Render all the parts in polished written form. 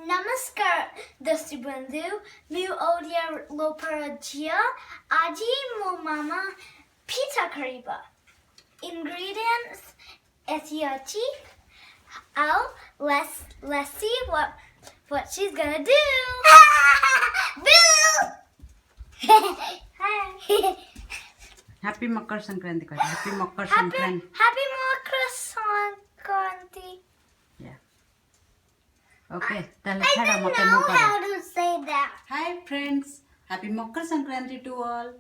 नमस्कार दोस्ती बंधु मैं ओडिया लोपराजिया आज मो मामा pizza kariba ingredients etiachi oh let's see what she's gonna do. Happy Makara sankranti kar. Happy Makara sankranti. Happy Makara sankranti. Yeah. Okay. Tell I don't know how to say that. Hi friends. Happy Makara sankranti to all.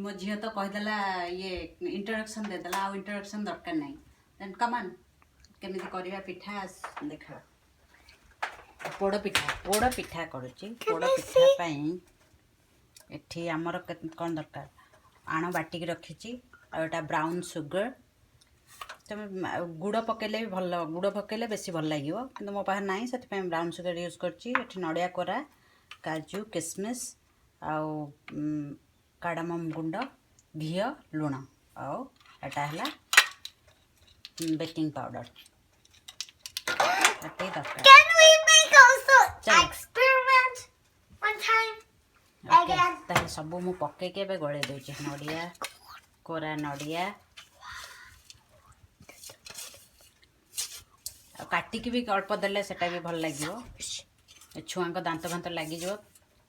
मो झील तो कहीदेला ये introduction देदेला आ introduction दरकार नहीं then कमान केमिति करिया पिठा देखा पोड़ पिठा करूची पोड़ पिठा पई एठी हमर कोन दरकार आण बाटिक रखीची आ एटा ब्राउन सुगर तुम गुड़ पकेले भी भल गुड़ पकेले बेसी भल लागिवो किंतु मो पाहे नाही सेति पई ब्राउन सुगर यूज करची एठी नडिया कोरा काजू किशमिश आ कार्डामम गुंड घी लुण आउ एटा हला बेकिंग पाउडर एटे दरकार Can we make also experiment one time again? ताहे सब मु पके के बे गळे देछि नडिया कोरा नडिया काटी की भी अल्प देले सेटा भी भल लागिवो छुआ को दांत भांत लागी जो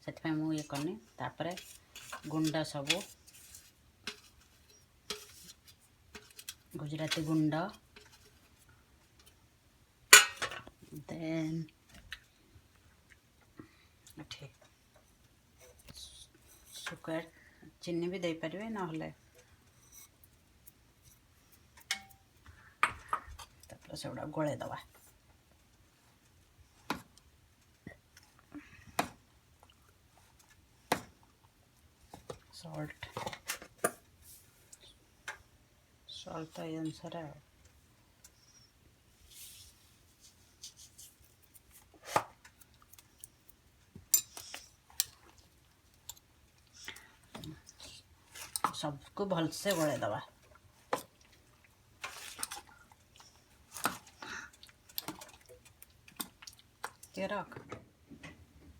सेति पई मु ये करनी तापरे गुंडा सब गुजराती गुंड देन ठीक सुगर चीनी भी दे पारे ना हले तापर से उडा गोळे दवा सॉल्ट तो ये अनुसार है सबको भल से गोळे दवा रख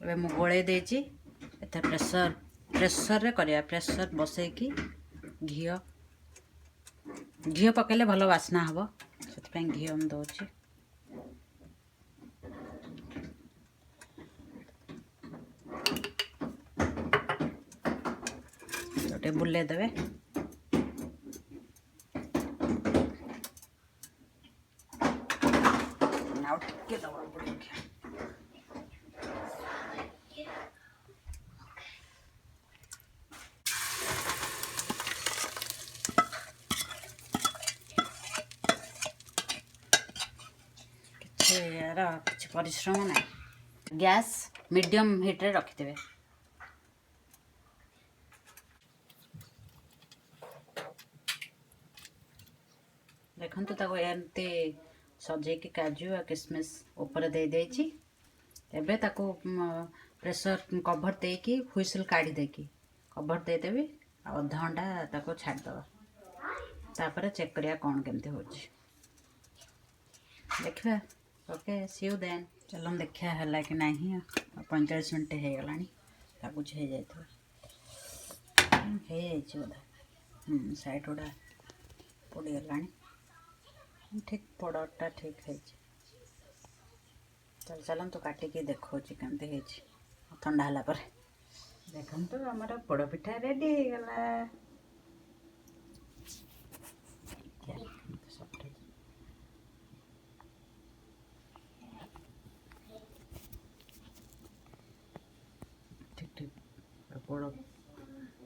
ए मु गोळे देछि एते प्रेसर रे करिया प्रेसर बसे की घी पकेले भल वासना हबो सेति पई घी हम दोछि गोटे बुले देबे नाउ टिके दवा पड़े कुछ परिश्रम ना गैस मीडियम हीट रे रखी देबे देखंतु ताको एंते सजे के काजू आ किशमिश ऊपर दे देछि एबे ताको प्रेशर कवर दे की हुइसल काढी दे की कवर दे देबे आ आधा घंटा ताको छाड़ दबा तापर चेक करिया कोन केमते होछि देखबा ओके सी यू देन चलो देखा है कि नहीं 45 मिनट हो गलानी लगुच हो जाए बोधा साइड गुड़ा पड़ी गलानी ठीक पड़टा ठीक है चल चलतु काटिकी देखो केमती ठंडा है देखु तो आमर पोड़ पिठा रेडी हो गला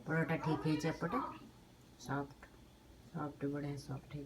पोड़टा ठीक है एपटे सॉफ्ट सॉफ्ट बढ़िया सॉफ्ट है